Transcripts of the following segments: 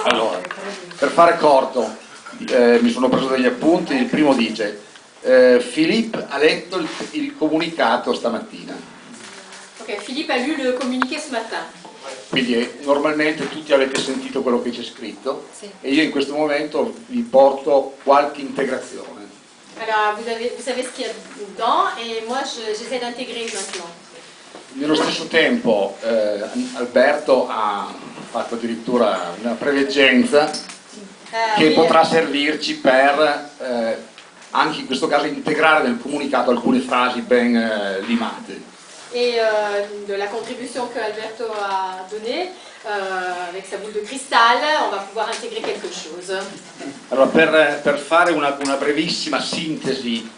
Allora, per fare corto, mi sono preso degli appunti. Il primo dice: Philippe ha letto il comunicato stamattina. Ok, Philippe a lu le communiqué ce matin. Quindi normalmente tutti avete sentito quello che c'è scritto, Sì. e io in questo momento vi porto qualche integrazione. Alors, vous savez ce qu'il y a dedans, et moi j'essaie d'intégrer maintenant. Nello stesso tempo Alberto ha fatto addirittura una preveggenza che Oui, potrà servirci per anche in questo caso integrare nel comunicato alcune frasi ben limate. et de la contribution que Alberto a donnée, avec sa boule de cristal, on va pouvoir intégrer quelque chose. Allora, per fare una brevissima sintesi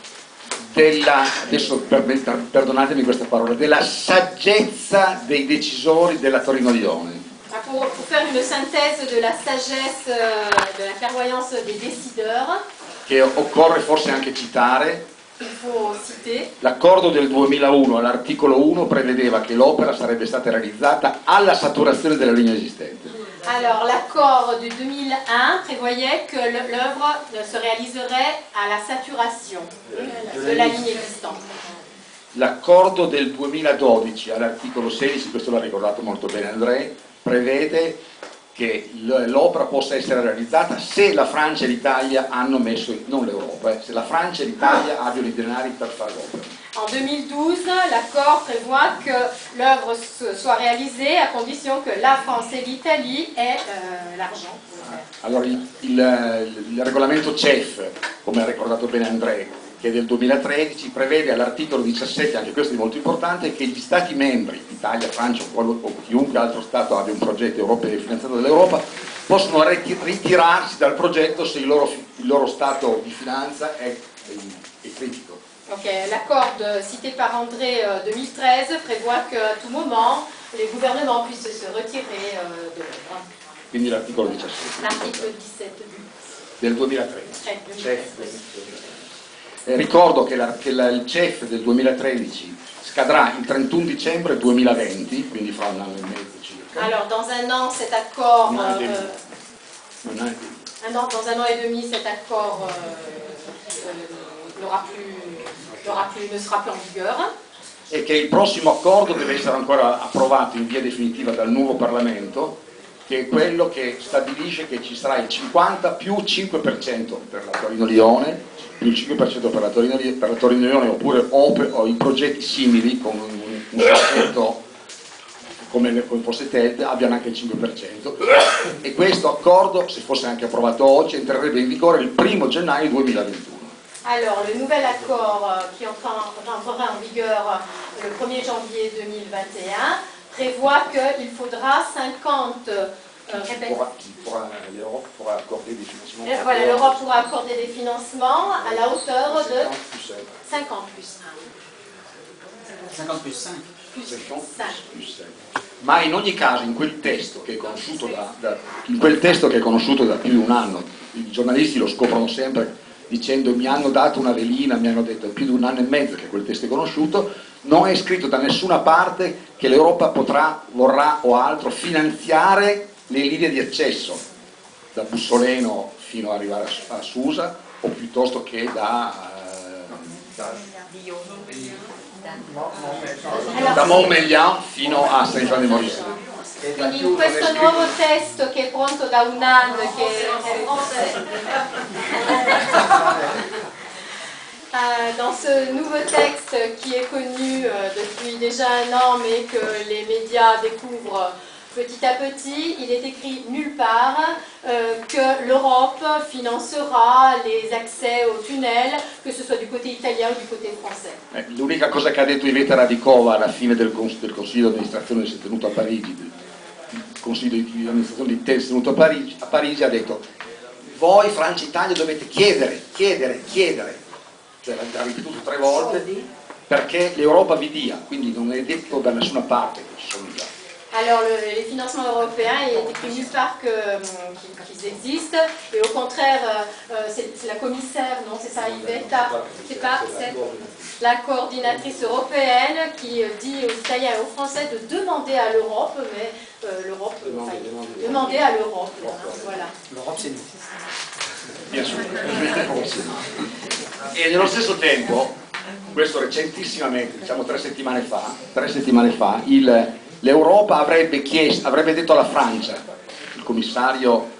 adesso perdonatemi questa parola, della saggezza dei decisori della Torino-Lione. Pour faire une synthèse de la sagesse, de la clairvoyance des décideurs, Che occorre forse anche citare. il faut citer. L'accordo del 2001 all'articolo 1 prevedeva che l'opera sarebbe stata realizzata alla saturazione della linea esistente. Alors, l'accord du 2001 prévoyait que l'œuvre se réaliserait à la saturation de la ligne esistente. L'accordo del 2012 all'articolo 16, questo l'ha ricordato molto bene André, prevede che l'opera possa essere realizzata se la Francia e l'Italia hanno messo, non l'Europa, se la Francia e l'Italia abbiano i denari per fare l'opera. En 2012, l'accord prévoit que l'œuvre soit réalisée à condition que la France et l'Italie aient l'argent. Allora il regolamento CEF, come ha ricordato bene André, che è del 2013, prevede all'articolo 17, anche questo è molto importante, che gli Stati membri, Italia, Francia o chiunque altro Stato abbia un progetto europeo finanziato dall'Europa, possono ritirarsi dal progetto se il loro stato di finanza è critico. Okay, l'accord cité par André 2013 prévoit qu'à tout moment, les gouvernements puissent se retirer de l'œuvre. Quindi l'articolo 17. L'article 17 del 2013. CEF. Ricordo che il CEF del 2013 scadrà il 31 dicembre 2020, quindi fra un anno e mezzo circa. Alors, dans un an, cet accord... Dans un an et demi, cet accord ne sera plus en vigueur. E che il prossimo accordo deve essere ancora approvato in via definitiva dal nuovo Parlamento, che è quello che stabilisce che ci sarà il 50 più 5% per la Torino-Lione, più il 5% per la Torino-Lione oppure o i progetti simili con un progetto come fosse TED abbiano anche il 5%, e questo accordo, se fosse anche approvato oggi, entrerebbe in vigore il 1 gennaio 2021. Alors, le nouvel accord qui entrera en vigueur le 1er janvier 2021 prévoit qu'il faudra 50... L'Europe pourra accorder des financements. Voilà, l'Europe pourra accorder des financements à la hauteur de 50 plus 1. 50 plus 5. Plus 5. Ma in ogni caso in quel testo che è conosciuto da più di un anno, i giornalisti lo scoprono sempre dicendo mi hanno dato una velina, mi hanno detto è più di un anno e mezzo che quel testo è conosciuto, non è scritto da nessuna parte che l'Europa vorrà o altro finanziare le linee di accesso da Bussoleno fino ad arrivare a Susa, o piuttosto che da Montmélian fino a Saint-Jean-de-Maurienne. Quindi in questo nuovo testo che è pronto da un anno, dans ce nouveau texte qui est connu depuis déjà un an mais que les médias découvrent petit à petit, il est écrit nulle part que l'Europe financera les accès au tunnel, que ce soit du côté italien ou du côté français. L'unica cosa che ha detto Iveta Radikova alla fine del Consiglio di amministrazione che si è tenuto a Parigi, il Consiglio di amministrazione di TED si è tenuto a Parigi, ha detto voi Francia e Italia dovete chiedere, cioè l'ha ripetuto 3 volte, perché l'Europa vi dia, quindi non è detto da nessuna parte che ci sono già. Alors les financements européens, il est écrit nulle part qu'ils existent, et au contraire, c'est la commissaire, non c'est ça Iveta, c'est la coordinatrice européenne qui dit aux Italiens et aux Français de demander à l'Europe, mais l'Europe, demander à l'Europe. Voilà. L'Europe c'est nous. Bien sûr. E nello stesso tempo, questo recentissimamente, diciamo 3 settimane fa, l'Europa avrebbe detto alla Francia, il commissario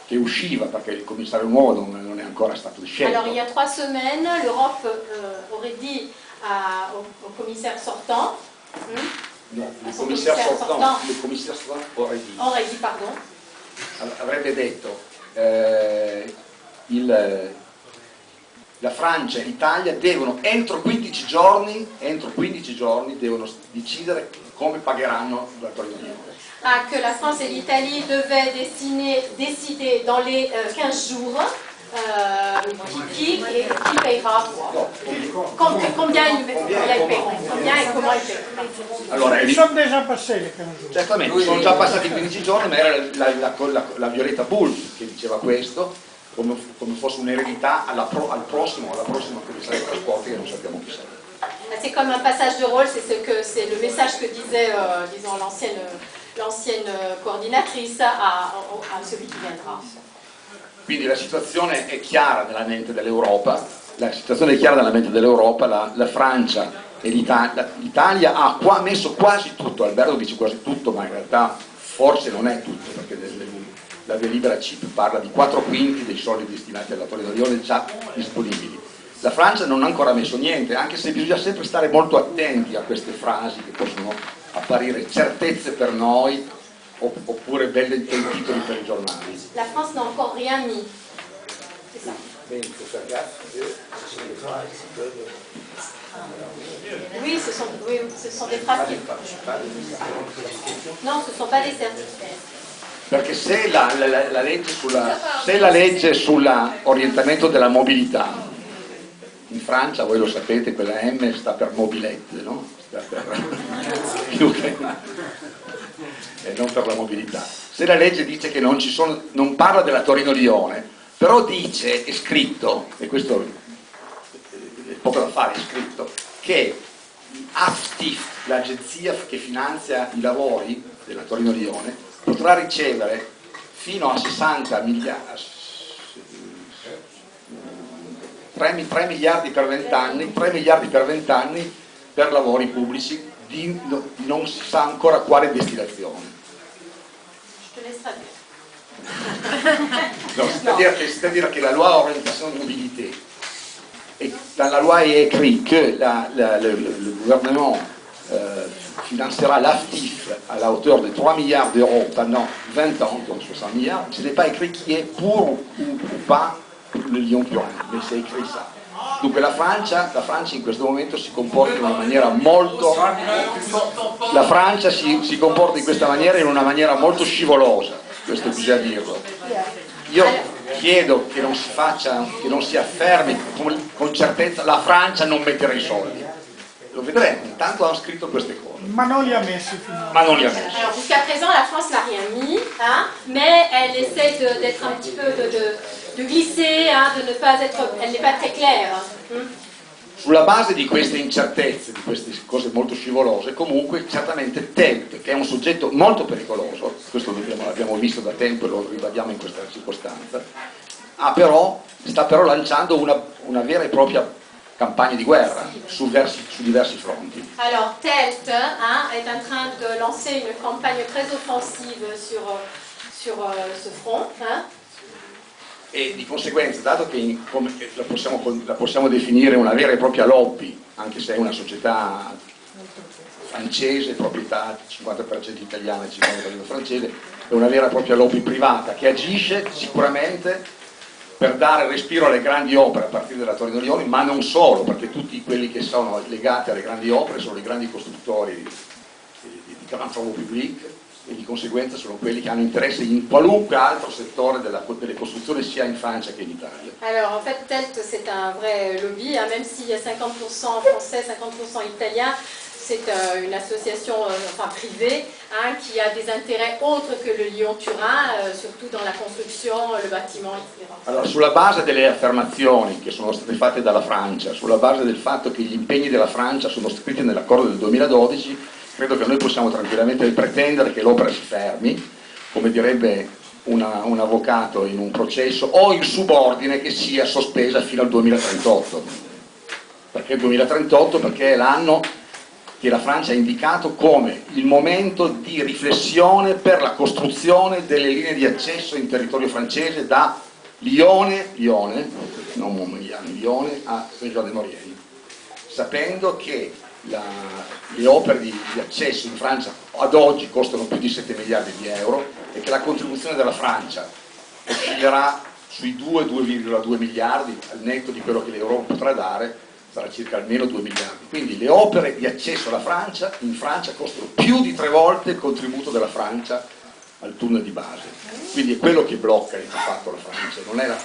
che usciva, perché il commissario nuovo non è ancora stato scelto. Alors il y a 3 semaines, l'Europe aurait dit au commissaire sortant, No, il commissario sortant aurait dit, pardon, avrebbe detto la Francia e l'Italia devono entro 15 giorni devono decidere come pagheranno la Torino. Que la France et l'Italie devaient décider dans les 15 jours qui payera quoi. Combien ils paieront, combien et comment ils paieront. Allora, Ils sont déjà passés les 15 jours. Certamente, sono già passati 15 giorni, ma era la Violeta Bulc che diceva questo, come fosse un'eredità alla prossima commissaria dei trasporti che non sappiamo chi sarà. C'est comme un passage de rôle, c'est le message que disait, disons, l'ancienne coordinatrice à celui qui viendra. Quindi la situazione è chiara nella mente dell'Europa, la Francia e l'Italia ha messo quasi tutto, Alberto dice quasi tutto, ma in realtà forse non è tutto, perché la delibera CIP parla di 4/5 dei soldi destinati alla Torino-Lione già disponibili. La Francia non ha ancora messo niente, anche se bisogna sempre stare molto attenti a queste frasi che possono apparire certezze per noi oppure belli titoli per i giornali. La France n'a encore rien mis. C'est ça. Oui, ce sont des phrases. Non, ce ne sont pas des certificats. Perché se la legge sull'orientamento della mobilità, in Francia, voi lo sapete, quella M sta per mobilette, no? Sta per più che e non per la mobilità. Se la legge dice che non parla della Torino-Lione, però dice, è scritto, e questo è poco da fare, è scritto, che AFTIF, l'agenzia che finanzia i lavori della Torino-Lione, potrà ricevere fino a 60 miliardi, 3 miliardi per 20 anni, per lavori pubblici di non si sa ancora quale destinazione. No, c'est-à-dire que la loi orientation de mobilité, et dans la loi il est écrit que le gouvernement financera l'AFTIF à la hauteur de 3 milliards d'euros pendant 20 ans, donc 60 milliards, ce n'est pas écrit qui est pour ou pas le Lyon-Turin, mais c'est écrit ça. Dunque la Francia in questo momento si comporta in una maniera molto si comporta in questa maniera in una maniera molto scivolosa, questo bisogna dirlo. Io chiedo che non si affermi con certezza la Francia non metterà i soldi. Lo vedremo, intanto hanno scritto queste cose. Ma non li ha messi finora. Ma non li ha messi. Alors jusqu'à présent la France n'a rien mis, mais elle essaie d'être un petit peu de glisser, de ne pas être, elle n'est pas très claire. Sulla base di queste incertezze, di queste cose molto scivolose, comunque certamente TELT, che è un soggetto molto pericoloso, questo l'abbiamo visto da tempo e lo ribadiamo in questa circostanza, sta però lanciando una vera e propria campagna di guerra su diversi fronti. Alors TELT est en train de lancer une campagne très offensive sur ce front. E di conseguenza, dato che la possiamo definire una vera e propria lobby, anche se è una società francese, proprietà 50% italiana e 50% francese, è una vera e propria lobby privata che agisce sicuramente per dare respiro alle grandi opere a partire dalla Torino-Lione, ma non solo, perché tutti quelli che sono legati alle grandi opere sono i grandi costruttori di Grand Travaux Publics, e di conseguenza sono quelli che hanno interesse in qualunque altro settore delle costruzioni sia in Francia che in Italia. Alors en fait TELT c'est un vrai lobby, même s'il y a 50% français, 50% italien, c'est une association privée qui a des intérêts autres que le Lyon-Turin, surtout dans la construction, le bâtiment, etc. Allora, sulla base delle affermazioni che sono state fatte dalla Francia, sulla base del fatto che gli impegni della Francia sono scritti nell'accordo del 2012, credo che noi possiamo tranquillamente pretendere che l'opera si fermi, come direbbe un avvocato in un processo, o in subordine che sia sospesa fino al 2038. Perché 2038? Perché è l'anno che la Francia ha indicato come il momento di riflessione per la costruzione delle linee di accesso in territorio francese da Lione non Montmigliano, Lione a Saint-Jean-de-Maurienne, sapendo che le opere di accesso in Francia ad oggi costano più di 7 miliardi di euro e che la contribuzione della Francia oscillerà sui 2,2 miliardi, al netto di quello che l'Europa potrà dare sarà circa almeno 2 miliardi. Quindi le opere di accesso alla Francia in Francia costano più di 3 volte il contributo della Francia al tunnel di base. Quindi è quello che blocca di fatto la Francia,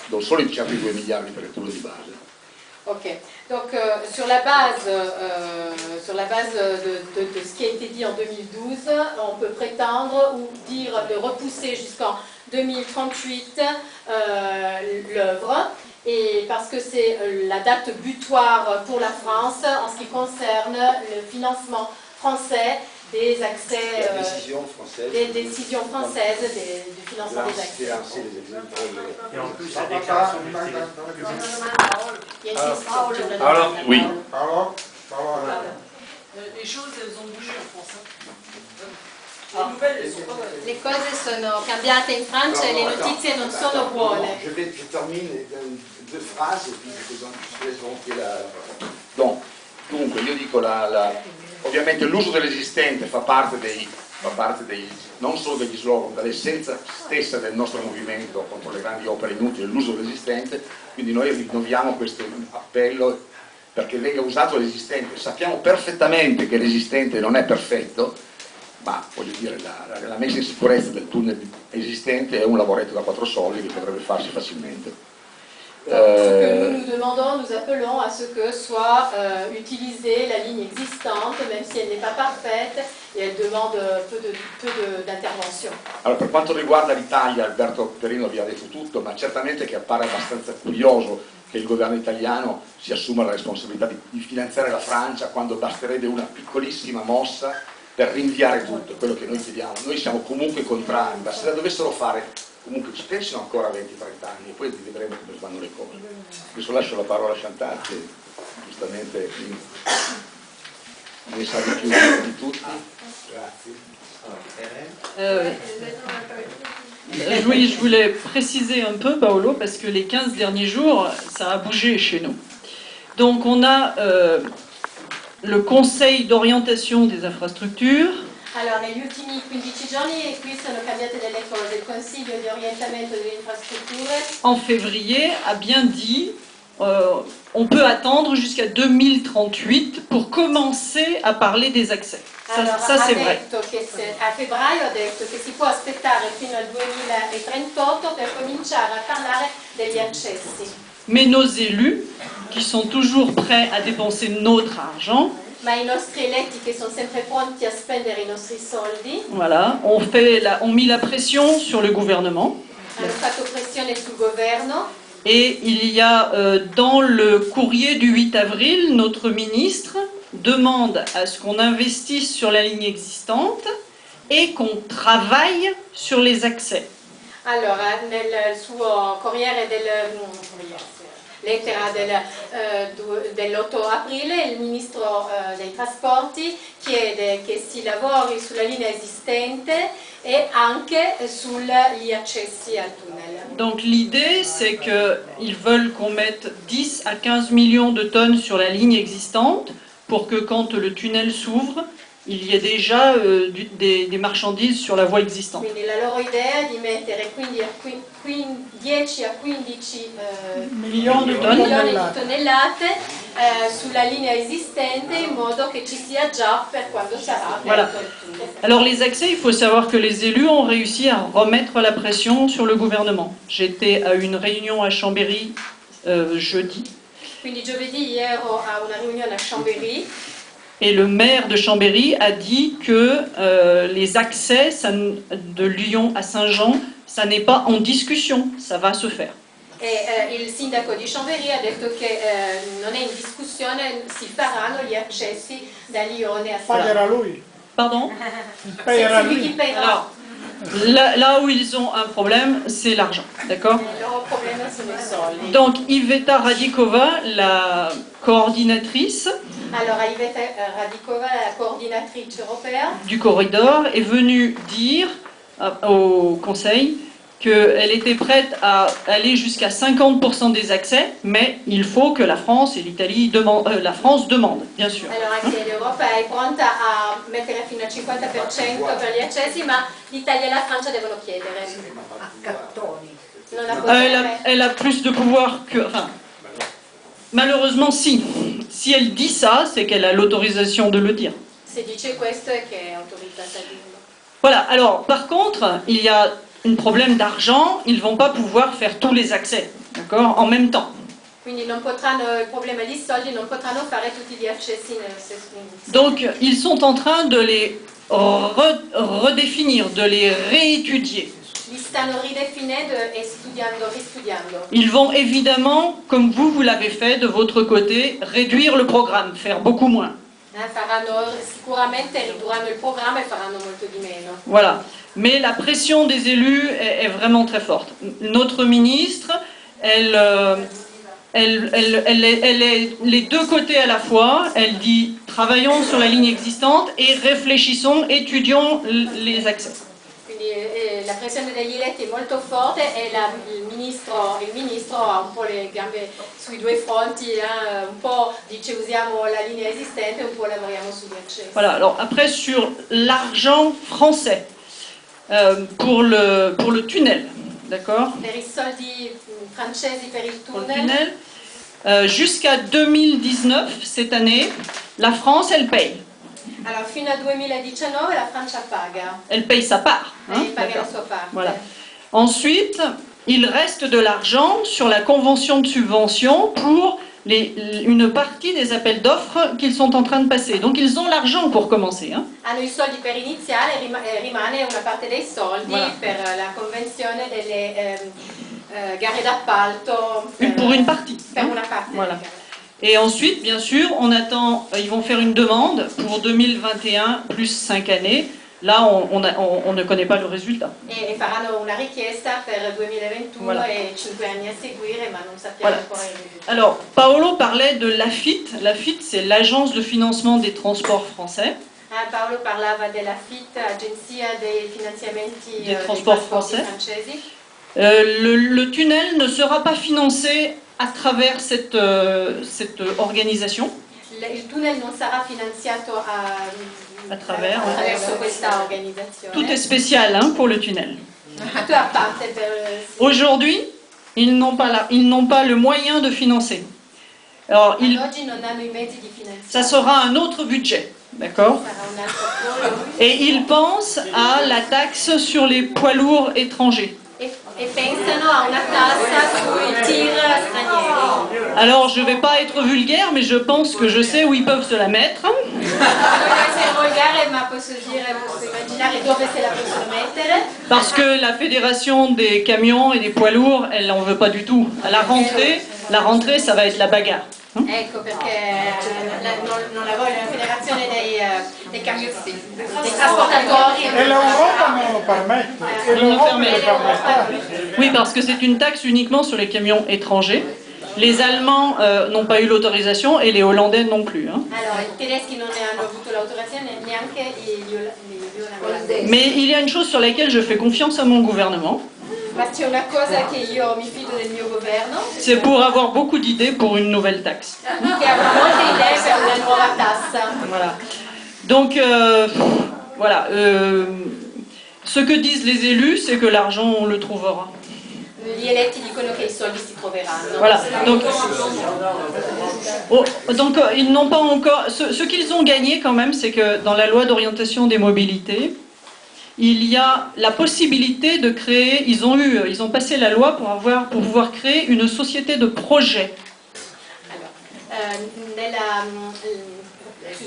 non solo i certi 2 miliardi per il tunnel di base. Ok, donc sur la base de ce qui a été dit en 2012, on peut prétendre ou dire de repousser jusqu'en 2038 l'œuvre, et parce que c'est la date butoir pour la France en ce qui concerne le financement français des accès, des décisions françaises du financement des accès. Et en plus, la déclaration du Il y a une question. Alors, oui. Les choses, elles ont bougé en France. Le nouvelle, elles sont pas... Le cose sono cambiate in Francia e le notizie non sono buone. Je termine deux phrases et puis je laisse volontiers la parola. Dunque, io dico, ovviamente l'uso dell'esistente fa parte non solo degli slogan, dall'essenza stessa del nostro movimento contro le grandi opere inutili, l'uso dell'esistente, quindi noi rinnoviamo questo appello perché venga usato l'esistente. Sappiamo perfettamente che l'esistente non è perfetto, ma voglio dire, la messa in sicurezza del tunnel esistente è un lavoretto da 4 soldi che potrebbe farsi facilmente. Ce que nous demandons, nous appelons à ce que soit utilisée la ligne existante, même si elle n'est pas parfaite et elle demande peu d'intervention. Allora, per quanto riguarda l'Italia, Alberto Perino vi ha detto tutto, ma certamente che appare abbastanza curioso che il governo italiano si assuma la responsabilità di finanziare la Francia quando basterebbe una piccolissima mossa per rinviare tutto, quello che noi chiediamo. Noi siamo comunque contrari, ma se la dovessero fare comunque ci pensino ancora 20-30 anni e poi vedremo come vanno le cose. Adesso lascio la parola a Chantal che giustamente ne sa di più di tutti. Grazie. Oui, je voulais préciser un peu, Paolo, parce que les 15 derniers jours, ça a bougé chez nous. Donc on a le Conseil d'orientation des infrastructures. Allora, negli ultimi 15 giorni qui sono cambiate delle cose. Il Consiglio di orientamento delle infrastrutture en février a bien dit on peut attendre jusqu'à 2038 pour commencer à parler des accès. Ça c'est vrai. A febbraio ha detto che si può aspettare fino al 2038 per cominciare a parlare degli accessi. Mais nos élus, qui sont toujours prêts à dépenser notre argent, Ma i nostri eletti che sono sempre pronti a spendere i nostri soldi, voilà, ont mis la pression sur le gouvernement. hanno fatto pressione sul governo. Et il y a dans le courrier du 8 avril, notre ministre demande à ce qu'on investisse sur la ligne existante et qu'on travaille sur les accès. Allora, nel suo corriere lettera dell'8 aprile il ministro dei trasporti chiede che si lavori sulla linea esistente et anche sugli accessi al tunnel. Donc l'idée c'est qu'ils veulent qu'on mette 10 à 15 millions de tonnes sur la ligne existante pour que quand le tunnel s'ouvre, il y ait déjà des marchandises sur la voie existante. Quindi la loro idea è di mettere 10 a 15 milioni di tonnellate sulla linea esistente in modo che ci sia già per quando sarà aperto il tunnel. Alors les accès, il faut savoir que les élus ont réussi à remettre la pression sur le gouvernement. J'étais à une réunion à Chambéry jeudi. Quindi giovedì ero a una riunione a Chambéry. Et le maire de Chambéry a dit que les accès de Lyon à Saint-Jean, ça n'est pas en discussion, ça va se faire. E il sindaco di Chambéry ha detto che non è in discussione, si faranno gli accessi da Lione a Saint-Jean. Pagherà lui. Pardon? C'est lui qui paiera. Alors, là où ils ont un problème, c'est l'argent, d'accord? Il loro problema sono i soldi. Donc Iveta Radikova, la coordinatrice Allora Iveta Radikova, la coordinatrice europea, du corridor, est venue dire au Conseil qu'elle était prête à aller jusqu'à 50% des accès, mais il faut que la France et l'Italie demandent, la France demande, bien sûr. allora anche l'Europa è pronta a mettere fino al 50% per gli accessi, ma l'Italia e la Francia devono chiedere. Non la possiamo Elle a plus de pouvoir que... Enfin, malheureusement, si. Si elle dit ça, c'est qu'elle a l'autorisation de le dire. Se dice questo è che è autorizzata a dirlo. Voilà, alors par contre, il y a un problème d'argent, ils ne vont pas pouvoir faire tous les accès, d'accord, en même temps. Quindi non potranno, il problema di soldi, non potranno fare tutti gli accessi nello stesso momento. Donc ils sont en train de les redéfinir, de les réétudier. Li stanno ridefinendo e ristudiando. Ils vont évidemment, comme vous l'avez fait de votre côté, réduire le programme, faire beaucoup moins. Faranno sicuramente ridurranno il programma e faranno molto di meno. Voilà. Mais la pression des élus est vraiment très forte. Notre ministre, elle est les deux côtés à la fois. Elle dit travaillons sur la ligne existante et réfléchissons, étudions les accès. Quindi la pressione degli eletti è molto forte e il ministro ha un po' le gambe sui due fronti, un po' dice usiamo la linea esistente, un po' lavoriamo sugli accessi. Voilà, alors après sur l'argent français pour le tunnel, d'accord? Per i soldi francesi per il tunnel, jusqu'à 2019, cette année, la France, elle paye. allora fino al 2019 la Francia paga, Elle paye sa part. Hein, paga la sua parte. voilà. Ensuite, il reste de l'argent sur la convention de subvention pour une partie des appels d'offres qu'ils sont en train de passer. Donc ils ont l'argent pour commencer. Hein. Hanno i soldi per iniziare, rimane una parte dei soldi Voilà. per la convenzione delle gare d'appalto. Pour une partie. Per Hein. una parte. Voilà. Et ensuite, bien sûr, on attend, ils vont faire une demande pour 2021 plus 5 années. Là, on ne connaît pas le résultat. E faranno una richiesta per 2021 Voilà. e 5 anni a seguire, ma non sappiamo Voilà. ancora il risultato. Alors, Paolo parlait de l'AFIT. L'AFIT, c'est l'Agence de financement des transports français. Paolo parlava della FIT, Agenzia dei finanziamenti Dei dei trasporti trasporti français. francesi. Le tunnel ne sera pas financé à travers cette organisation. Il tunnel non sarà finanziato attraverso questa organizzazione. Tout est spécial hein, pour le tunnel. Tutto a parte per... Aujourd'hui, ils n'ont pas le moyen de financer. Alors, Oggi non hanno i mezzi di finanziare. ça sera un autre budget, d'accord? Sarà un altro fondo. Et ils pensent à la taxe sur les poids lourds étrangers. E pensano a una tassa sui tir stranieri. Alors, je ne vais pas être vulgaire, mais je pense que je sais où ils peuvent se la mettre. Non voglio essere volgare, ma posso immaginare dove se la possono mettere. Parce que la fédération des camions et des poids lourds, elle n'en veut pas du tout. À la rentrée, ça va être la bagarre. Ecco perché non la voglio, la federazione dei camionnisti, dei trasportatori. E l'Europa non lo permette. E Non lo l'Europa permette. lo permette. Oui, parce que c'est une taxe uniquement sur les camions étrangers. Les Allemands n'ont pas eu l'autorisation et les Hollandais non plus. Hein. Allora, i tedeschi non ne hanno avuto l'autorizzazione, neanche gli olandesi. Mais il y a une chose sur laquelle je fais confiance à mon gouvernement. Ma c'è una cosa che io mi fido del mio governo, C'est pour avoir beaucoup d'idées pour une nouvelle taxe. che ha molte idee per una nuova tassa. Voilà. Donc, voilà. Ce que disent les élus, c'est que l'argent, on le trouvera. Gli eletti dicono che i soldi si troveranno. Voilà. Donc ils n'ont pas encore... Ce qu'ils ont gagné quand même, c'est que dans la loi d'orientation des mobilités, il y a la possibilité de créer... Ils ont passé la loi pour pouvoir créer une société de projet.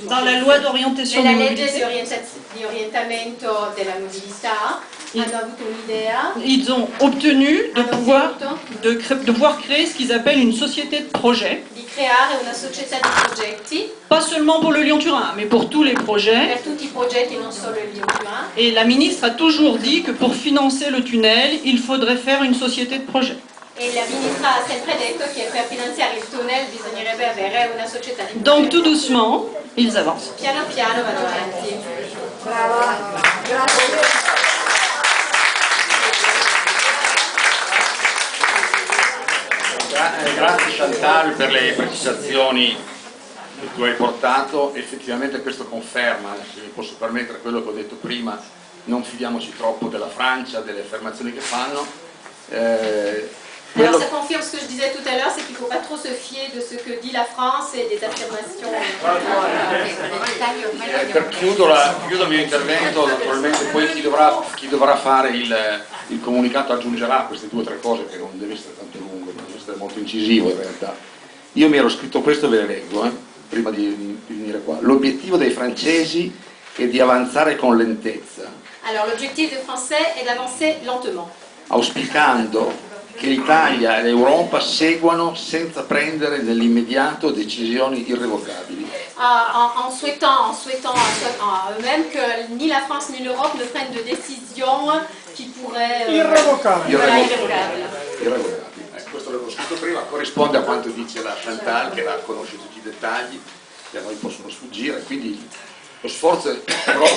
Dans la loi d'orientation des Nella legge mobilités. di orientamento della mobilità hanno avuto un'idea, Ils ont obtenu de hanno pouvoir, ottenuto de pouvoir créer ce qu'ils appellent une société de projet, di creare una società di progetti pas seulement pour le Lyon-Turin, mais pour tous les projets. per tutti i progetti, non solo il Lyon-Turin. Et la ministre a toujours dit que pour financer le tunnel, il faudrait faire une société de projet. E la ministra ha sempre detto che per finanziare il tunnel bisognerebbe avere una società di Donc tout progetti. doucement, ils avancent. Piano piano vanno avanti. Grazie Chantal per le precisazioni che tu hai portato. Effettivamente questo conferma, se mi posso permettere, quello che ho detto prima: non fidiamoci troppo della Francia, delle affermazioni che fanno. Alors ça confirme ce que je disais tout à l'heure, c'est qu'il ne faut pas trop se fier de ce que dit la France et des affirmations. Chiudo il mio intervento, naturalmente poi chi dovrà fare il comunicato aggiungerà queste 2 o 3 cose, che non deve essere tanto lungo, deve essere molto incisivo in realtà. Io mi ero scritto questo e ve le leggo, prima di venire qua. L'obiettivo dei francesi è di avanzare con lentezza, Alors l'objectif des Français est d'avancer lentement, auspicando che l'Italia e l'Europa seguano senza prendere nell'immediato decisioni irrevocabili. en souhaitant à eux-mêmes que ni la France ni l'Europe ne prennent de décisions qui pourraient... Irrevocabili. Voilà, irrévocables. Irrevocabili. Questo l'avevo scritto prima, corrisponde a quanto dice la Chantal, che conosce tutti i dettagli, che a noi possono sfuggire, quindi lo sforzo è, però,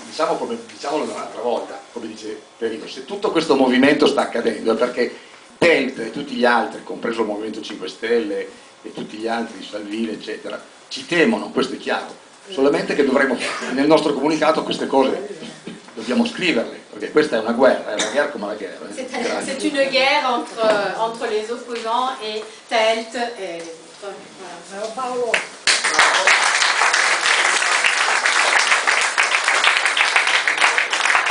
diciamolo un'altra volta, come dice Perino, se tutto questo movimento sta accadendo è perché TELT e tutti gli altri, compreso il Movimento 5 Stelle e tutti gli altri, Salvini eccetera, ci temono, questo è chiaro, solamente che dovremo, nel nostro comunicato, queste cose dobbiamo scriverle, perché questa è una guerra come la guerra. C'est une guerre entre les opposants et TELT et les autres. Voilà. Paolo,